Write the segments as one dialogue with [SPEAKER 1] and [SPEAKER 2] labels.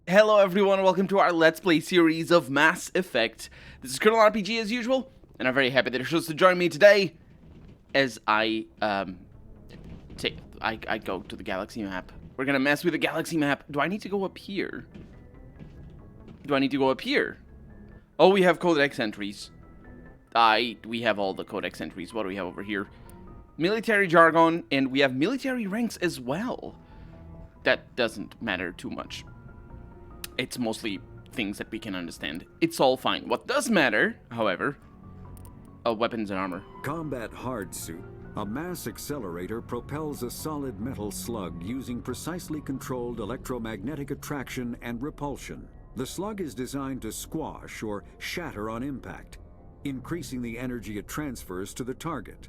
[SPEAKER 1] Hello everyone, welcome to our Let's Play series of Mass Effect. This is Colonel RPG as usual, and I'm very happy that you're supposed to join me today as I go to the galaxy map. We're gonna mess with the galaxy map. Do I need to go up here? Oh, we have Codex Entries. We have all the Codex Entries. What do we have over here? Military jargon, and we have military ranks as well. That doesn't matter too much. It's mostly things that we can understand. It's all fine. What does matter, however, are weapons and armor.
[SPEAKER 2] Combat Hard Suit. A mass accelerator propels a solid metal slug using precisely controlled electromagnetic attraction and repulsion. The slug is designed to squash or shatter on impact, increasing the energy it transfers to the target.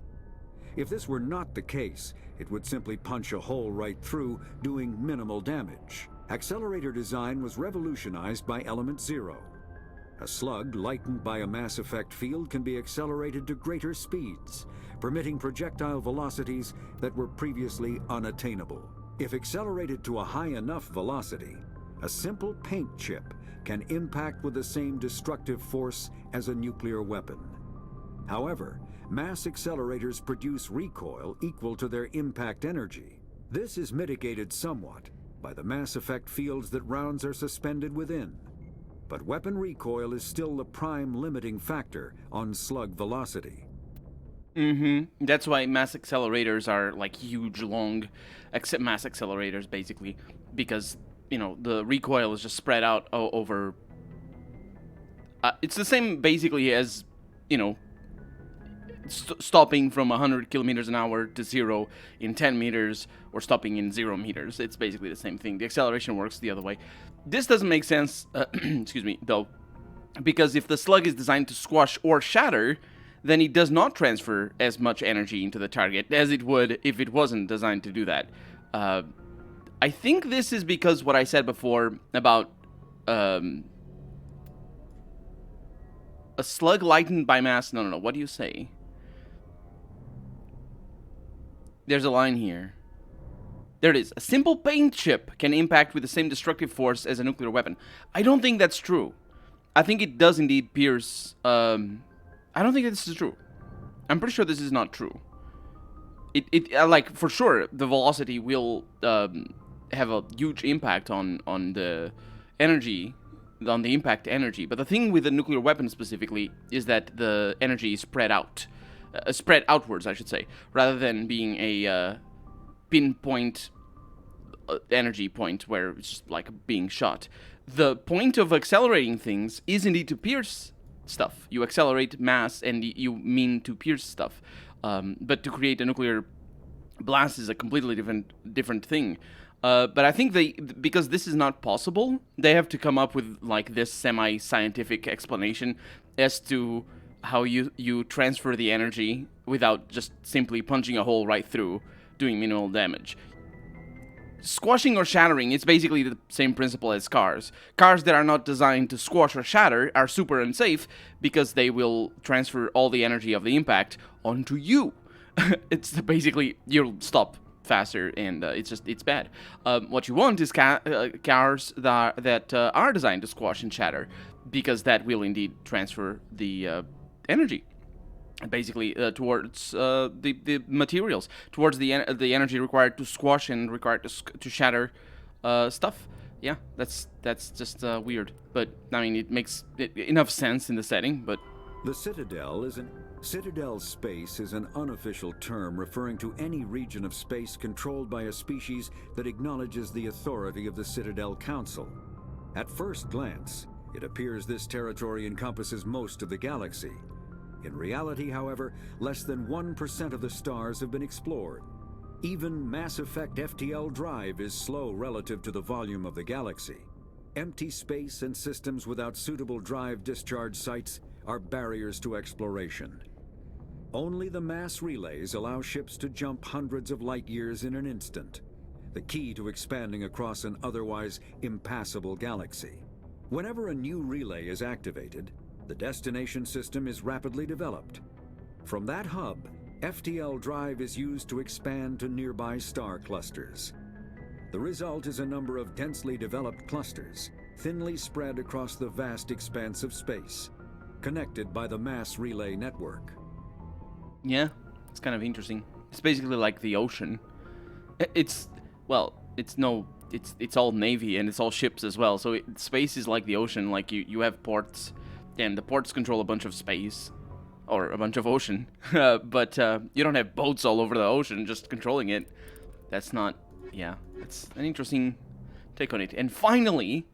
[SPEAKER 2] If this were not the case, it would simply punch a hole right through, doing minimal damage. Accelerator design was revolutionized by Element Zero. A slug lightened by a mass effect field can be accelerated to greater speeds, permitting projectile velocities that were previously unattainable. If accelerated to a high enough velocity, a simple paint chip can impact with the same destructive force as a nuclear weapon. However, mass accelerators produce recoil equal to their impact energy. This is mitigated somewhat by the mass effect fields that rounds are suspended within. But weapon recoil is still the prime limiting factor on slug velocity.
[SPEAKER 1] That's why mass accelerators are like huge, long mass accelerators, basically, because, you know, the recoil is just spread out over... it's the same, basically, as, you know, stopping from 100 kilometers an hour to 0 in 10 meters or stopping in 0 meters. It's basically the same thing. The acceleration works the other way. This doesn't make sense, excuse me, though, because if the slug is designed to squash or shatter, then it does not transfer as much energy into the target as it would if it wasn't designed to do that. I think this is because what I said before about a slug lightened by mass... No, what do you say? There's a line here. There it is. A simple paint chip can impact with the same destructive force as a nuclear weapon. I don't think that's true. I think it does indeed pierce... I don't think this is true. I'm pretty sure this is not true. Like, for sure, the velocity will have a huge impact on the energy, on the impact energy. But the thing with the nuclear weapon specifically is that the energy is spread out. Spread outwards, I should say, rather than being a pinpoint energy point where it's just like being shot. The point of accelerating things is indeed to pierce stuff. You accelerate mass and you mean to pierce stuff. But to create a nuclear blast is a completely different thing. But I think because this is not possible, they have to come up with like this semi-scientific explanation as to how you transfer the energy without just simply punching a hole right through, doing minimal damage. Squashing or shattering, it's basically the same principle as cars. Cars that are not designed to squash or shatter are super unsafe because they will transfer all the energy of the impact onto you. It's basically, you'll stop faster, and it's bad. What you want is cars that are designed to squash and shatter, because that will indeed transfer the energy, basically, towards the materials, towards the energy required to squash and required to shatter stuff. Yeah, that's just weird, but I mean it makes enough sense in the setting. But
[SPEAKER 2] The Citadel space is an unofficial term referring to any region of space controlled by a species that acknowledges the authority of the Citadel Council. At first glance, it appears this territory encompasses most of the galaxy. In reality, however, less than 1% of the stars have been explored. Even Mass Effect FTL drive is slow relative to the volume of the galaxy. Empty space and systems without suitable drive discharge sites are barriers to exploration. Only the mass relays allow ships to jump hundreds of light years in an instant, the key to expanding across an otherwise impassable galaxy. Whenever a new relay is activated, the destination system is rapidly developed. From that hub, FTL drive is used to expand to nearby star clusters. The result is a number of densely developed clusters, thinly spread across the vast expanse of space, connected by the mass relay network.
[SPEAKER 1] Yeah, it's kind of interesting. It's basically like the ocean. It's, well, it's all navy and it's all ships as well. So space is like the ocean. Like you have ports, and the ports control a bunch of space or a bunch of ocean. But you don't have boats all over the ocean just controlling it. That's not. Yeah, it's an interesting take on it. And finally,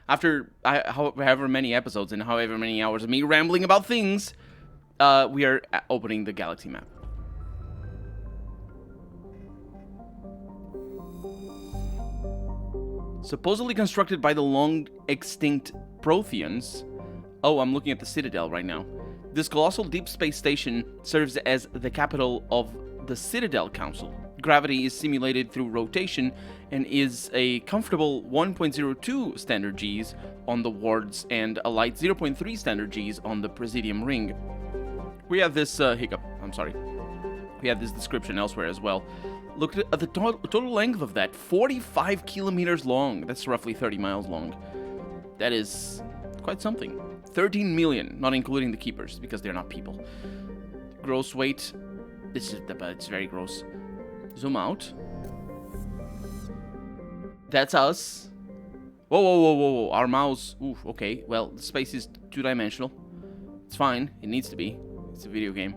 [SPEAKER 1] after however many episodes and however many hours of me rambling about things, we are opening the galaxy map. Supposedly constructed by the long-extinct Protheans. Oh, I'm looking at the Citadel right now. This colossal deep space station serves as the capital of the Citadel Council. Gravity is simulated through rotation and is a comfortable 1.02 standard Gs on the wards and a light 0.3 standard Gs on the Presidium ring. We have this hiccup. I'm sorry. We have this description elsewhere as well. Look at the total length of that. 45 kilometers long. That's roughly 30 miles long. That is quite something. 13 million, not including the keepers, because they're not people. Gross weight. It's very gross. Zoom out. That's us. Whoa, whoa, whoa, whoa, whoa. Our mouse. Oof, okay. Well, the space is two-dimensional. It's fine. It needs to be. It's a video game.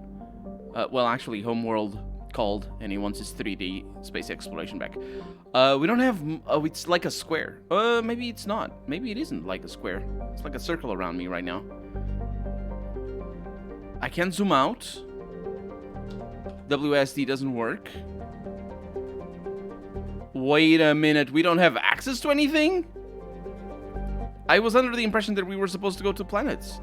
[SPEAKER 1] Well, actually, Homeworld called, and he wants his 3D space exploration back. We don't have... Oh, it's like a square. Maybe it's not. Maybe it isn't like a square. It's like a circle around me right now. I can't zoom out. WSD doesn't work. Wait a minute. We don't have access to anything? I was under the impression that we were supposed to go to planets.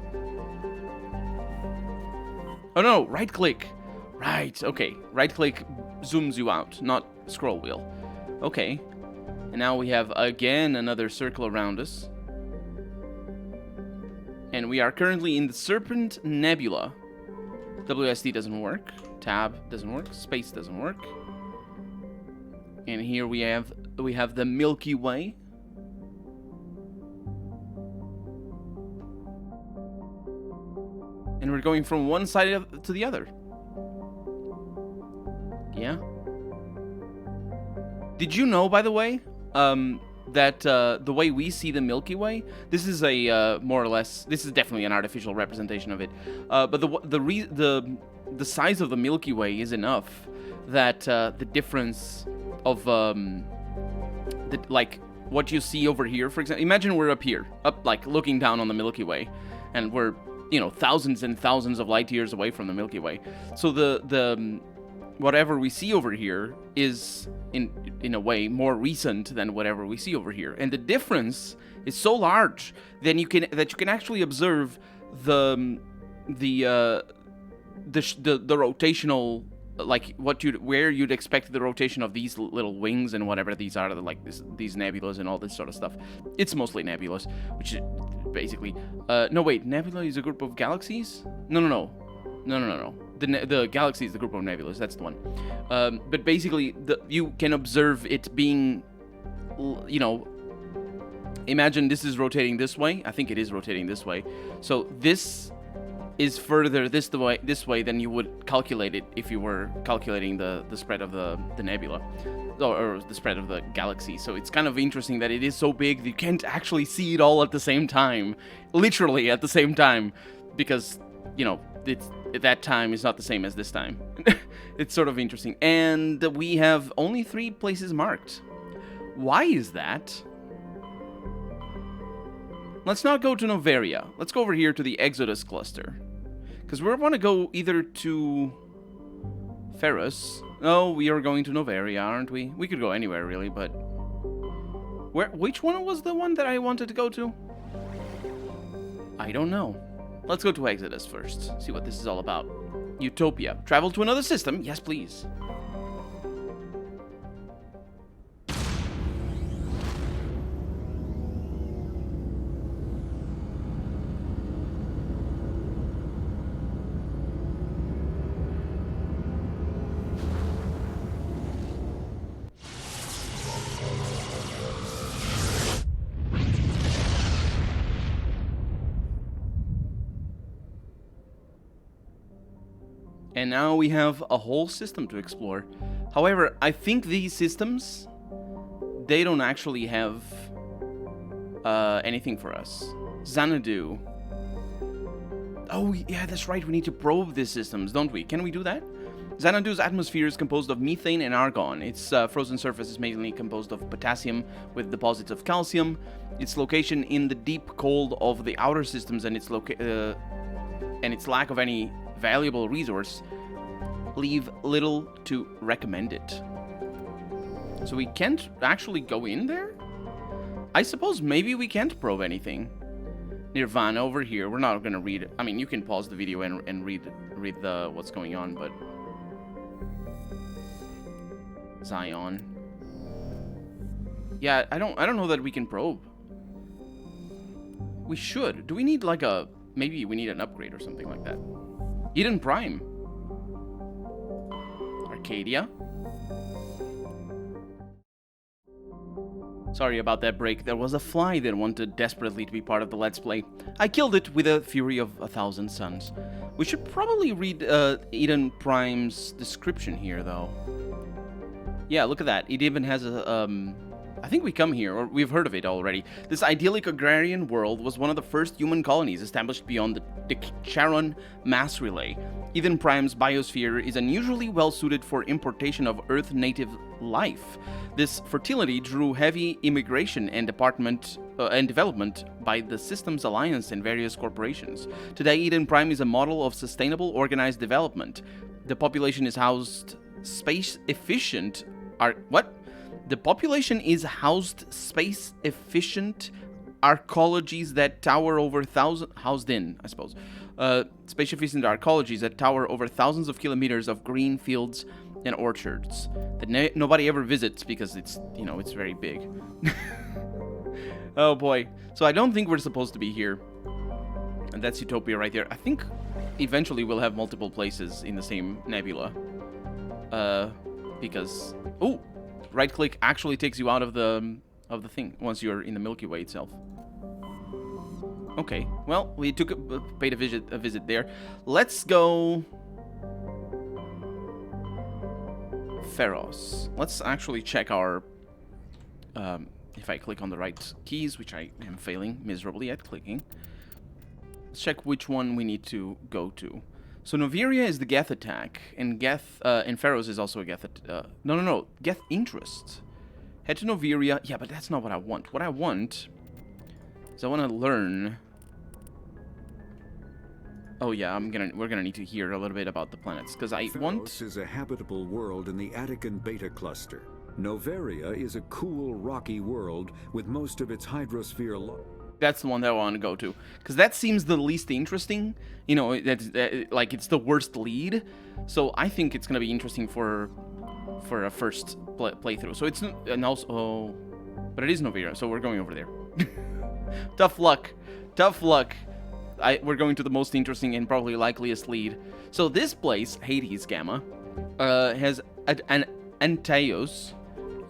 [SPEAKER 1] Oh no, right click. Right, okay. Right click zooms you out, not scroll wheel. Okay. And now we have again another circle around us. And we are currently in the Serpent Nebula. WSD doesn't work. Tab doesn't work. Space doesn't work. And here we have the Milky Way. And we're going from one side to the other. Yeah. Did you know, by the way, that the way we see the Milky Way, this is a more or less, this is definitely an artificial representation of it. But the size of the Milky Way is enough that the difference of like what you see over here, for example, imagine we're up here, like looking down on the Milky Way, and we're thousands and thousands of light years away from the Milky Way. So the whatever we see over here is in a way more recent than whatever we see over here, and the difference is so large that you can actually observe the rotational, like where you'd expect the rotation of these little wings and whatever these are, like these nebulas and all this sort of stuff. It's mostly nebulas, which is basically no wait, nebula is a group of galaxies? No. The galaxy is the group of nebulas. That's the one. But basically, you can observe it being, imagine this is rotating this way. I think it is rotating this way. So this is further this way than you would calculate it if you were calculating the spread of the nebula, or the spread of the galaxy. So it's kind of interesting that it is so big that you can't actually see it all at the same time, literally at the same time, because that time is not the same as this time. It's sort of interesting. And we have only 3 places marked. Why is that? Let's not go to Novaria. Let's go over here to the Exodus cluster. Because we want to go either to Ferrus. No, we are going to Novaria, aren't we? We could go anywhere, really, but... Which one was the one that I wanted to go to? I don't know. Let's go to Exodus first. See what this is all about. Utopia. Travel to another system? Yes, please. And now we have a whole system to explore. However, I think these systems, they don't actually have anything for us. Xanadu. Oh, yeah, that's right. We need to probe these systems, don't we? Can we do that? Xanadu's atmosphere is composed of methane and argon. Its frozen surface is mainly composed of potassium with deposits of calcium. Its location in the deep cold of the outer systems and its lack of any valuable resource leave little to recommend it. So we can't actually go in there? I suppose maybe we can't probe anything. Nirvana over here. We're not gonna read it. I mean, you can pause the video and read the what's going on, but Zion. Yeah, I don't know that we can probe. We should. Do we need like a maybe we need an upgrade or something like that? Eden Prime. Arcadia. Sorry about that break. There was a fly that wanted desperately to be part of the Let's Play. I killed it with a fury of 1,000 suns. We should probably read Eden Prime's description here, though. Yeah, look at that. It even has a, I think we come here, or we've heard of it already. This idyllic agrarian world was one of the first human colonies established beyond the Charon mass relay. Eden Prime's biosphere is unusually well-suited for importation of Earth-native life. This fertility drew heavy immigration and development by the Systems Alliance and various corporations. Today, Eden Prime is a model of sustainable, organized development. The population is housed space-efficient... The population is housed space-efficient arcologies that tower over space-efficient arcologies that tower over thousands of kilometers of green fields and orchards that nobody ever visits because it's, you know, it's very big. Oh boy. So I don't think we're supposed to be here. And that's Utopia right there. I think eventually we'll have multiple places in the same nebula. Because... Oh! Right-click actually takes you out of the thing once you're in the Milky Way itself. Okay, well, we paid a visit there. Let's go... Pharos. Let's actually check our... if I click on the right keys, which I am failing miserably at clicking. Let's check which one we need to go to. So Noveria is the Geth attack, and Pharos is also a Geth... No. Geth interest. Head to Noveria. Yeah, but that's not what I want. What I want is I want to learn... Oh yeah, we're gonna need to hear a little bit about the planets, because I want...
[SPEAKER 2] Pharos is a habitable world in the Attican Beta cluster. Noveria is a cool, rocky world with most of its hydrosphere...
[SPEAKER 1] That's the one that I want to go to, because that seems the least interesting. You know, like it's the worst lead. So I think it's gonna be interesting for a first playthrough. So it's and also, but it is Noveria, so we're going over there. Tough luck, tough luck. We're going to the most interesting and probably likeliest lead. So this place, Hades Gamma, has an Antaeus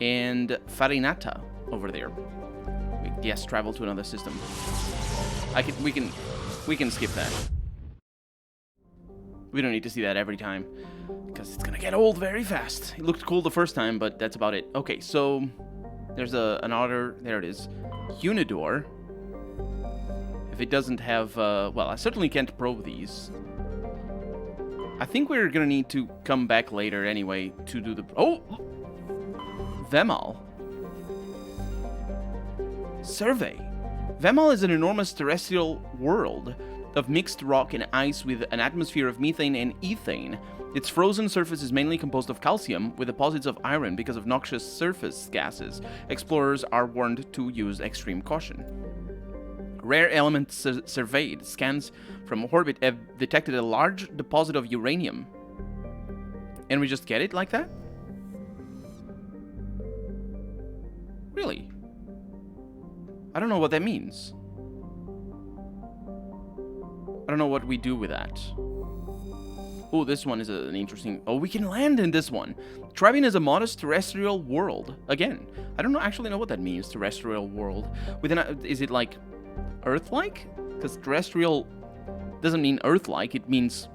[SPEAKER 1] and Farinata over there. Yes, travel to another system. We can skip that. We don't need to see that every time, because it's gonna get old very fast. It looked cool the first time, but that's about it. Okay, so there's another. There it is, Unidor. If it doesn't have, well, I certainly can't probe these. I think we're gonna need to come back later anyway to do the. Oh, Vemal. Survey. Vemal is an enormous terrestrial world of mixed rock and ice with an atmosphere of methane and ethane. Its frozen surface is mainly composed of calcium with deposits of iron because of noxious surface gases. Explorers are warned to use extreme caution. Rare elements surveyed. Scans from orbit have detected a large deposit of uranium. And we just get it like that? Really? I don't know what that means. I don't know what we do with that. Oh, this one is an interesting... Oh, we can land in this one. Trabian is a modest terrestrial world. Again, I don't actually know what that means, terrestrial world. Is it like Earth-like? Because terrestrial doesn't mean Earth-like, it means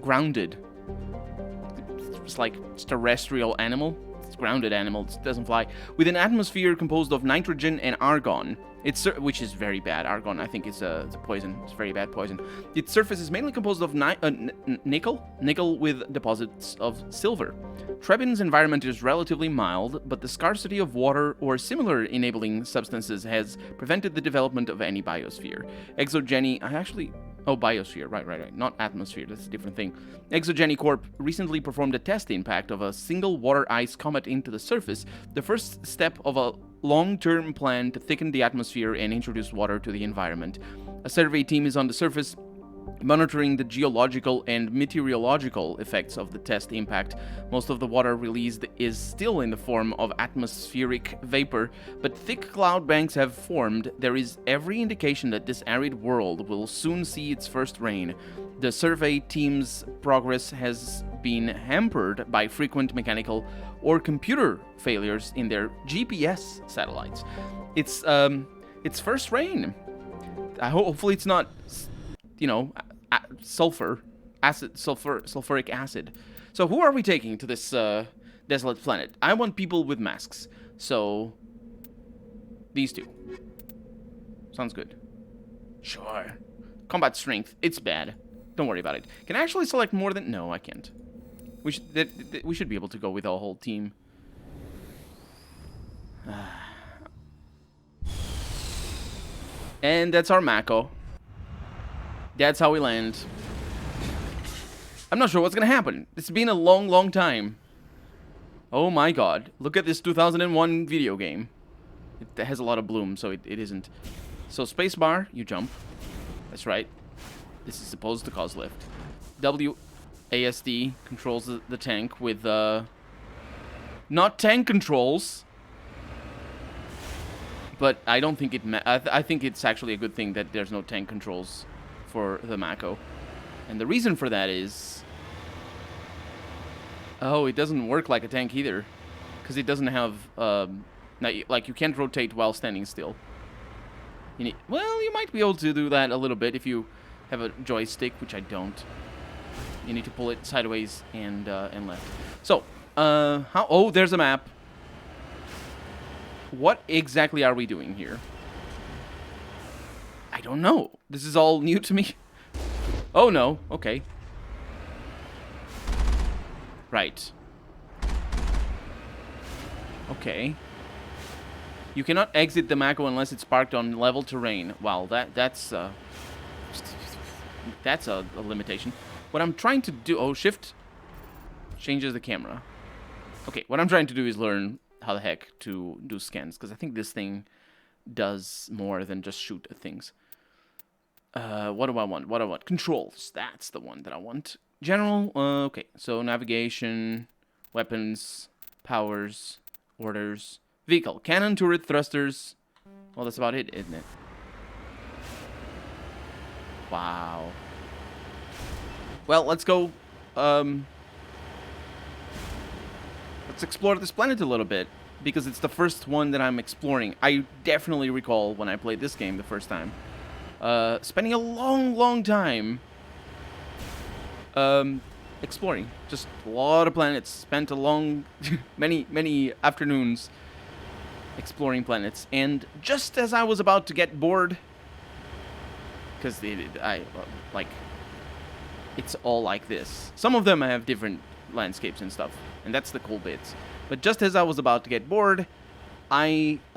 [SPEAKER 1] grounded. It's like it's terrestrial animal. It's grounded animal. It doesn't fly. With an atmosphere composed of nitrogen and argon. Which is very bad. Argon, I think, it's a poison. It's very bad poison. Its surface is mainly composed of nickel with deposits of silver. Trebin's environment is relatively mild, but the scarcity of water or similar enabling substances has prevented the development of any biosphere. Biosphere, right. Not atmosphere, that's a different thing. Exogeny Corp recently performed a test impact of a single water-ice comet into the surface, the first step of a long-term plan to thicken the atmosphere and introduce water to the environment. A survey team is on the surface, monitoring the geological and meteorological effects of the test impact. Most of the water released is still in the form of atmospheric vapor, but thick cloud banks have formed. There is every indication that this arid world will soon see its first rain. The survey team's progress has been hampered by frequent mechanical or computer failures in their GPS satellites. It's first rain. Hopefully it's not, sulfuric acid. So who are we taking to this desolate planet? I want people with masks. So these two. Sounds good. Sure. Combat strength. It's bad. Don't worry about it. Can I actually select more than... No, I can't. We should be able to go with our whole team. And that's our Mako. That's how we land. I'm not sure what's gonna happen. It's been a long, long time. Oh my god. Look at this 2001 video game. It has a lot of bloom, so it isn't. So spacebar, you jump. That's right. This is supposed to cause lift. WASD controls the tank with, not tank controls. But I don't think I think it's actually a good thing that there's no tank controls for the Mako. And the reason for that is... Oh, it doesn't work like a tank either. Because it doesn't have... like, you can't rotate while standing still. Well, you might be able to do that a little bit if you have a joystick, which I don't. You need to pull it sideways and left. So, how... Oh, there's a map. What exactly are we doing here? I don't know. This is all new to me. Oh, no. Okay. Right. Okay. You cannot exit the Mako unless it's parked on level terrain. Wow, that's a limitation. What I'm trying to do... Oh, shift changes the camera. Okay, what I'm trying to do is learn how the heck to do scans, because I think this thing does more than just shoot at things. What do I want? What do I want? Controls. That's the one that I want. General. Okay, so navigation, weapons, powers, orders, vehicle, cannon, turret, thrusters. Well, that's about it, isn't it? Wow. Well, let's go. Let's explore this planet a little bit, because it's the first one that I'm exploring. I definitely recall when I played this game the first time, spending a long, long time exploring. Just a lot of planets. Spent a long, many afternoons exploring planets. And just as I was about to get bored, because it's all like this. Some of them have different landscapes and stuff, and that's the cool bits. But just as I was about to get bored, the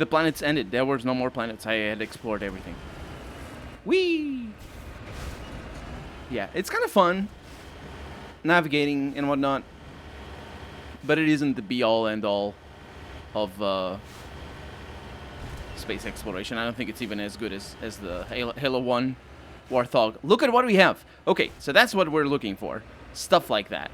[SPEAKER 1] planets ended. There was no more planets. I had explored everything. Whee! Yeah, it's kind of fun navigating and whatnot, but it isn't the be-all, end-all of space exploration. I don't think it's even as good as the Halo 1 Warthog. Look at what we have. Okay, so that's what we're looking for. Stuff like that.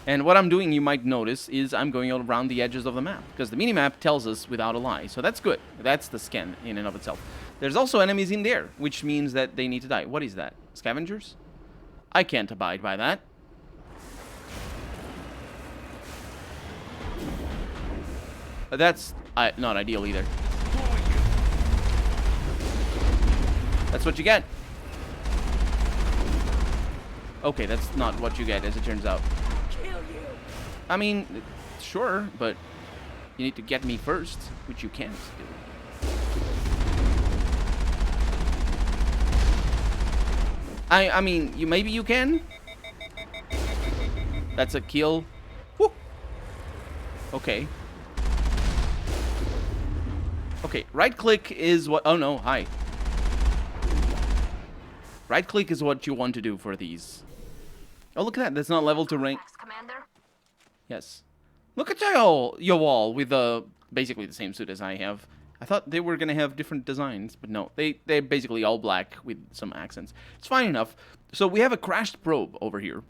[SPEAKER 1] And what I'm doing, you might notice, is I'm going around the edges of the map, because the minimap tells us without a lie. So that's good. That's the scan in and of itself. There's also enemies in there, which means that they need to die. What is that? Scavengers? I can't abide by that. That's not ideal either. That's what you get. Okay, that's not what you get, as it turns out. I mean, sure, but you need to get me first, which you can't do. I mean, maybe you can. That's a kill. Woo. Okay. Okay, right click is what... Oh no, hi. Right click is what you want to do for these. Oh, look at that. That's not level to rank.
[SPEAKER 3] Commander.
[SPEAKER 1] Yes. Look at your wall with basically the same suit as I have. I thought they were going to have different designs, but no. They're basically all black with some accents. It's fine enough. So we have a crashed probe over here.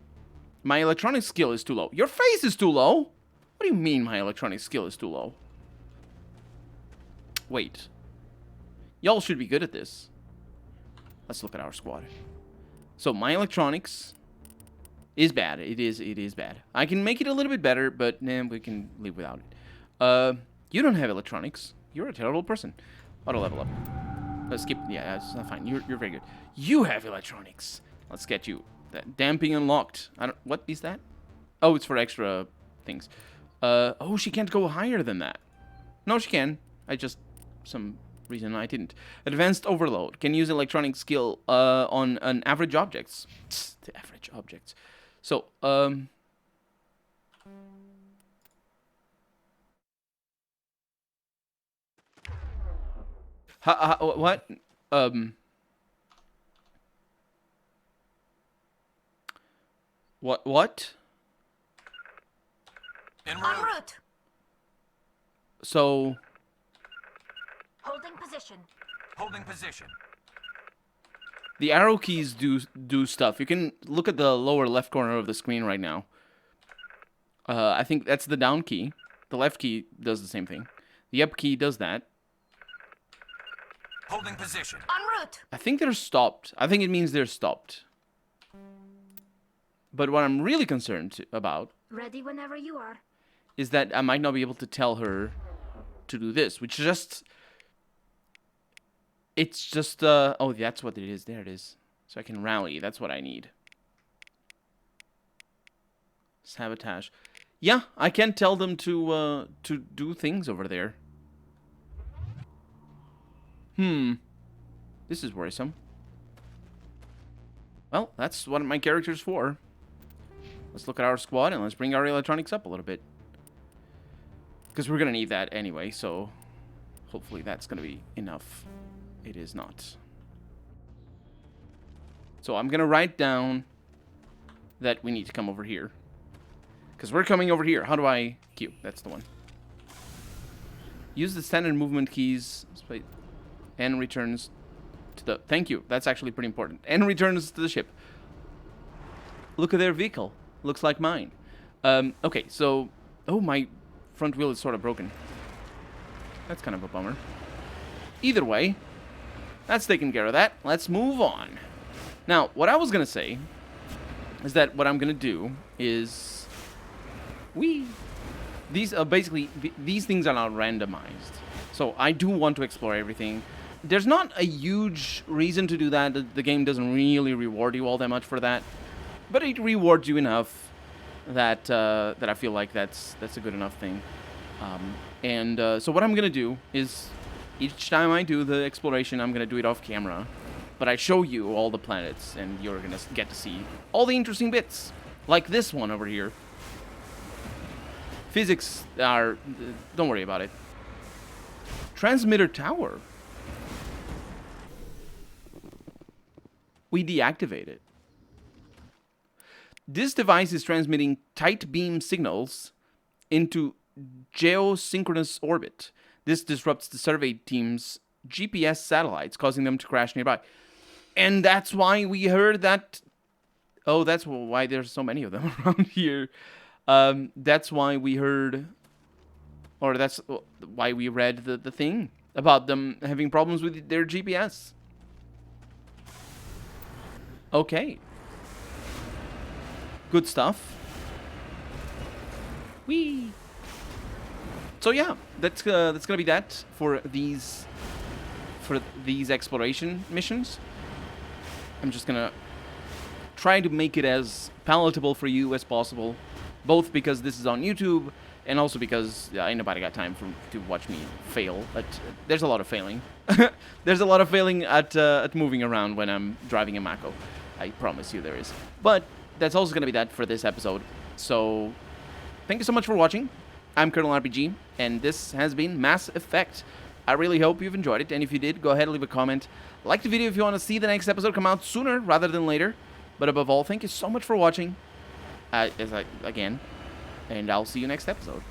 [SPEAKER 1] My electronic skill is too low. Your face is too low? What do you mean my electronic skill is too low? Wait. Y'all should be good at this. Let's look at our squad. So my electronics is bad. It is bad. I can make it a little bit better, but nah, we can live without it. You don't have electronics. You're a terrible person. Auto level up. Skip. Yeah, that's not fine. You're very good. You have electronics. Let's get you. That damping unlocked. I don't. What is that? Oh, it's for extra things. Oh, she can't go higher than that. No, she can. I just some reason I didn't. Advanced overload can use electronic skill on an average objects. The average objects. So what? What?
[SPEAKER 3] En route.
[SPEAKER 1] So
[SPEAKER 3] Holding position.
[SPEAKER 4] Holding position.
[SPEAKER 1] the arrow keys do stuff. You can look at the lower left corner of the screen right now. I think that's the down key. The left key does the same thing. The up key does that.
[SPEAKER 4] Holding position.
[SPEAKER 3] En route.
[SPEAKER 1] I think they're stopped. I think it means they're stopped. But what I'm really concerned about
[SPEAKER 3] Ready whenever you are.
[SPEAKER 1] is that I might not be able to tell her to do this, which just... It's just, oh, that's what it is. There it is. So I can rally. That's what I need. Sabotage. Yeah, I can tell them to do things over there. This is worrisome. Well, that's what my character's for. Let's look at our squad and let's bring our electronics up a little bit. Because we're going to need that anyway, so hopefully that's going to be enough. It is not. So I'm going to write down that we need to come over here. Because we're coming over here. How do I... Q. That's the one. Use the standard movement keys. And returns to the... Thank you. That's actually pretty important. And returns to the ship. Look at their vehicle. Looks like mine. Okay, so... Oh, my front wheel is sort of broken. That's kind of a bummer. Either way, that's taken care of that. Let's move on. Now, what I was going to say is that what I'm going to do is... These are basically... These things are not randomized. So I do want to explore everything. There's not a huge reason to do that. The game doesn't really reward you all that much for that. But it rewards you enough that that I feel like that's a good enough thing. So what I'm going to do is each time I do the exploration, I'm going to do it off camera. But I show you all the planets, and you're going to get to see all the interesting bits. Like this one over here. Physics are... don't worry about it. Transmitter tower. We deactivate it. This device is transmitting tight beam signals into geosynchronous orbit. This disrupts the survey team's GPS satellites, causing them to crash nearby. And that's why we heard that... Oh, that's why there's so many of them around here. That's why we heard... Or that's why we read the thing about them having problems with their GPS. Okay. Good stuff. Whee! So yeah, that's gonna be that for these exploration missions. I'm just gonna trying to make it as palatable for you as possible, both because this is on YouTube and also because ain't nobody got time to watch me fail. But there's a lot of failing. There's a lot of failing at moving around when I'm driving a Mako. I promise you there is. But that's also going to be that for this episode. So thank you so much for watching. I'm Colonel RPG, and this has been Mass Effect. I really hope you've enjoyed it, and if you did, go ahead and leave a comment. Like the video if you want to see the next episode come out sooner rather than later. But above all, thank you so much for watching, again, and I'll see you next episode.